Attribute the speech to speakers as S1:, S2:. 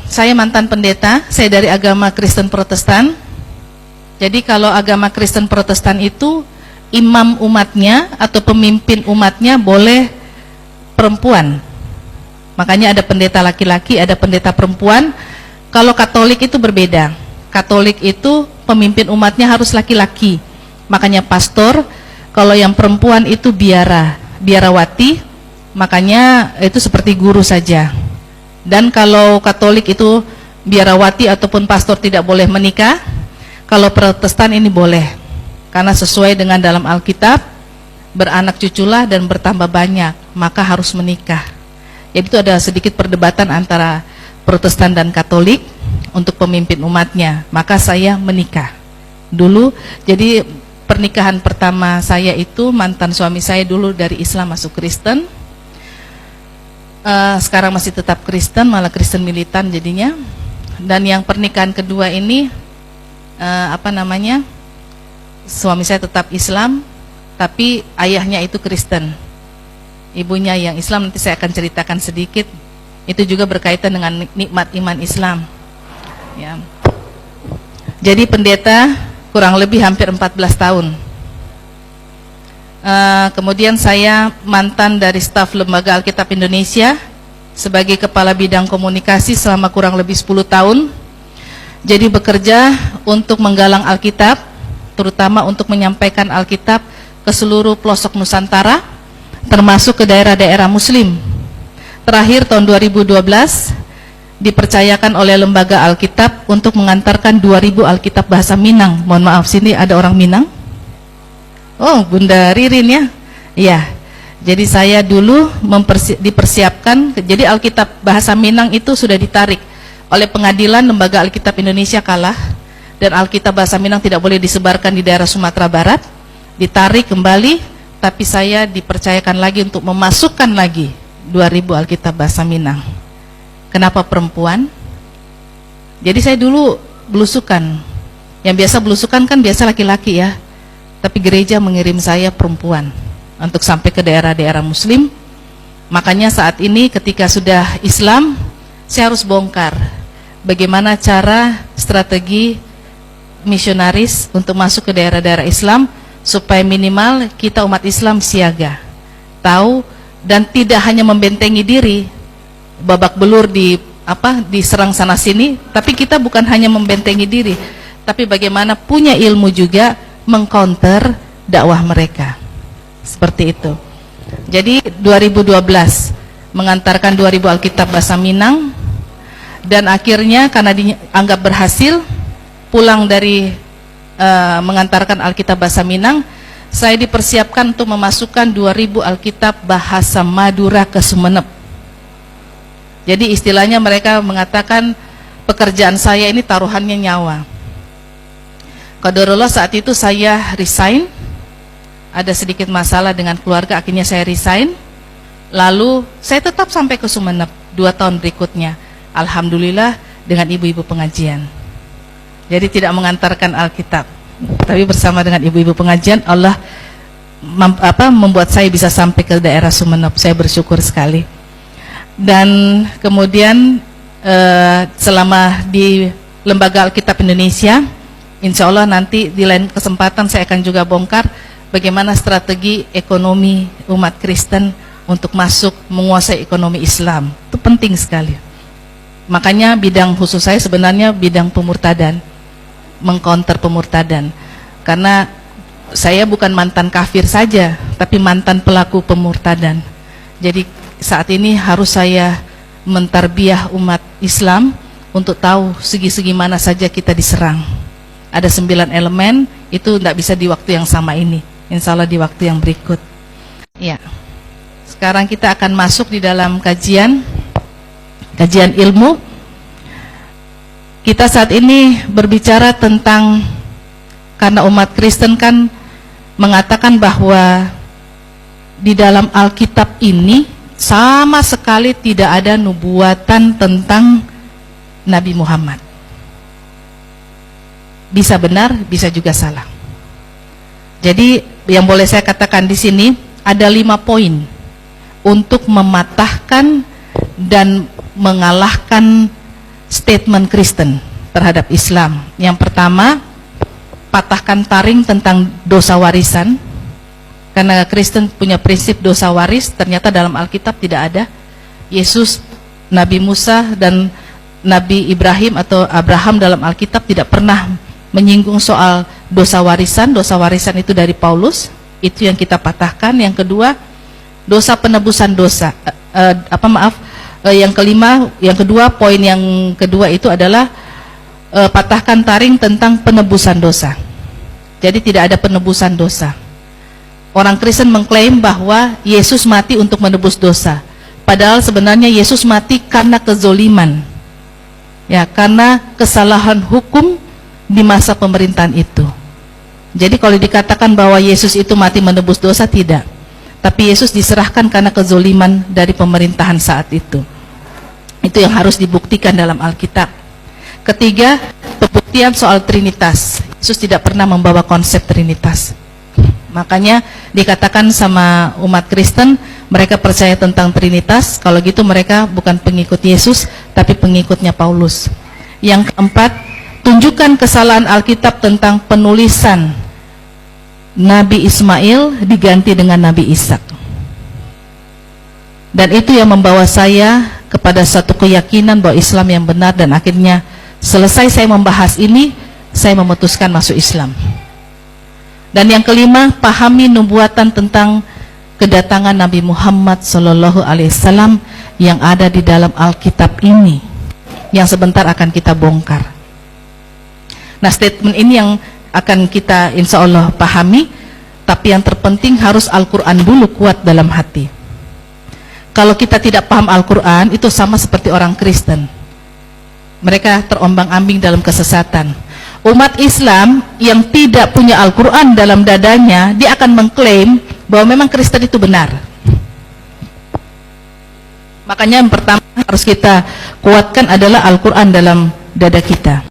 S1: Saya mantan pendeta, saya dari agama Kristen Protestan. Jadi kalau agama Kristen Protestan itu imam umatnya atau pemimpin umatnya boleh perempuan. Makanya ada pendeta laki-laki, ada pendeta perempuan. Kalau Katolik itu berbeda. Katolik itu pemimpin umatnya harus laki-laki. Makanya pastor, kalau yang perempuan itu biarawati, makanya itu seperti guru saja. Dan kalau Katolik itu biarawati ataupun pastor tidak boleh menikah. Kalau Protestan ini boleh, karena sesuai dengan dalam Alkitab, beranak cuculah dan bertambah banyak, maka harus menikah. Jadi itu ada sedikit perdebatan antara Protestan dan Katolik untuk pemimpin umatnya. Maka saya menikah dulu. Jadi pernikahan pertama saya itu mantan suami saya dulu dari Islam masuk Kristen. Sekarang masih tetap Kristen, malah Kristen militan jadinya. Dan yang pernikahan kedua ini suami saya tetap Islam, tapi ayahnya itu Kristen, ibunya yang Islam. Nanti saya akan ceritakan sedikit. Itu juga berkaitan dengan nikmat iman Islam ya. Jadi pendeta kurang lebih hampir 14 tahun. Kemudian saya mantan dari staf Lembaga Alkitab Indonesia sebagai kepala bidang komunikasi selama kurang lebih 10 tahun. Jadi bekerja untuk menggalang Alkitab, terutama untuk menyampaikan Alkitab ke seluruh pelosok Nusantara, termasuk ke daerah-daerah Muslim. Terakhir tahun 2012 dipercayakan oleh Lembaga Alkitab untuk mengantarkan 2000 Alkitab bahasa Minang. Mohon maaf, sini ada orang Minang. Oh, Bunda Ririn ya. Iya. Jadi saya dulu dipersiapkan. Jadi Alkitab bahasa Minang itu sudah ditarik oleh pengadilan. Lembaga Alkitab Indonesia kalah dan Alkitab bahasa Minang tidak boleh disebarkan di daerah Sumatera Barat. Ditarik kembali, tapi saya dipercayakan lagi untuk memasukkan lagi 2000 Alkitab bahasa Minang. Kenapa perempuan? Jadi saya dulu belusukan. Yang biasa belusukan kan biasa laki-laki ya. Tapi gereja mengirim saya perempuan untuk sampai ke daerah-daerah Muslim. Makanya saat ini ketika sudah Islam, saya harus bongkar bagaimana cara strategi misionaris untuk masuk ke daerah-daerah Islam, supaya minimal kita umat Islam siaga, tahu, dan tidak hanya membentengi diri, babak belur diserang sana sini, tapi kita bukan hanya membentengi diri, tapi bagaimana punya ilmu juga mengcounter dakwah mereka. Seperti itu. Jadi 2012 mengantarkan 2000 Alkitab bahasa Minang, dan akhirnya karena dianggap berhasil pulang dari mengantarkan Alkitab bahasa Minang, saya dipersiapkan untuk memasukkan 2000 Alkitab bahasa Madura ke Sumeneb. Jadi istilahnya mereka mengatakan pekerjaan saya ini taruhannya nyawa. Qadarullah saat itu saya resign, ada sedikit masalah dengan keluarga, akhirnya saya resign. Lalu saya tetap sampai ke Sumeneb 2 tahun berikutnya, alhamdulillah dengan ibu-ibu pengajian. Jadi tidak mengantarkan Alkitab, tapi bersama dengan ibu-ibu pengajian Allah membuat saya bisa sampai ke daerah Sumeneb. Saya bersyukur sekali. Dan kemudian selama di Lembaga Alkitab Indonesia, insya Allah nanti di lain kesempatan saya akan juga bongkar bagaimana strategi ekonomi umat Kristen untuk masuk menguasai ekonomi Islam. Itu penting sekali. Makanya bidang khusus saya sebenarnya bidang pemurtadan, mengcounter pemurtadan. Karena saya bukan mantan kafir saja, tapi mantan pelaku pemurtadan. Jadi saat ini harus saya mentarbiah umat Islam untuk tahu segi-segi mana saja kita diserang. Ada 9 elemen, itu tidak bisa di waktu yang sama ini. Insya Allah di waktu yang berikut. Ya. Sekarang kita akan masuk di dalam kajian ilmu. Kita saat ini berbicara tentang, karena umat Kristen kan mengatakan bahwa di dalam Alkitab ini sama sekali tidak ada nubuatan tentang Nabi Muhammad. Bisa benar, bisa juga salah. Jadi yang boleh saya katakan di sini ada 5 poin untuk mematahkan dan mengalahkan statement Kristen terhadap Islam. Yang pertama, patahkan taring tentang dosa warisan. Karena Kristen punya prinsip dosa waris, ternyata dalam Alkitab tidak ada. Yesus, Nabi Musa, dan Nabi Ibrahim atau Abraham dalam Alkitab tidak pernah menyinggung soal dosa warisan. Dosa warisan itu dari Paulus, itu yang kita patahkan. Yang kedua, dosa penebusan dosa. Yang kedua, poin yang kedua itu adalah patahkan taring tentang penebusan dosa. Jadi tidak ada penebusan dosa. Orang Kristen mengklaim bahwa Yesus mati untuk menebus dosa. Padahal sebenarnya Yesus mati karena kezoliman. Ya, karena kesalahan hukum di masa pemerintahan itu. Jadi kalau dikatakan bahwa Yesus itu mati menebus dosa, tidak. Tapi Yesus diserahkan karena kezoliman dari pemerintahan saat itu. Itu yang harus dibuktikan dalam Alkitab. Ketiga, pembuktian soal Trinitas. Yesus tidak pernah membawa konsep Trinitas. Makanya dikatakan sama umat Kristen, mereka percaya tentang Trinitas. Kalau gitu mereka bukan pengikut Yesus, tapi pengikutnya Paulus. Yang keempat, tunjukkan kesalahan Alkitab tentang penulisan Nabi Ismail diganti dengan Nabi Ishak. Dan itu yang membawa saya kepada satu keyakinan bahwa Islam yang benar, dan akhirnya selesai saya membahas ini, saya memutuskan masuk Islam. Dan yang kelima, pahami nubuatan tentang kedatangan Nabi Muhammad SAW yang ada di dalam Alkitab ini, yang sebentar akan kita bongkar. Nah, statement ini yang akan kita insya Allah pahami, tapi yang terpenting harus Al-Quran dulu kuat dalam hati. Kalau kita tidak paham Al-Quran, itu sama seperti orang Kristen. Mereka terombang-ambing dalam kesesatan. Umat Islam yang tidak punya Al-Quran dalam dadanya, dia akan mengklaim bahwa memang Kristen itu benar. Makanya yang pertama harus kita kuatkan adalah Al-Quran dalam dada kita.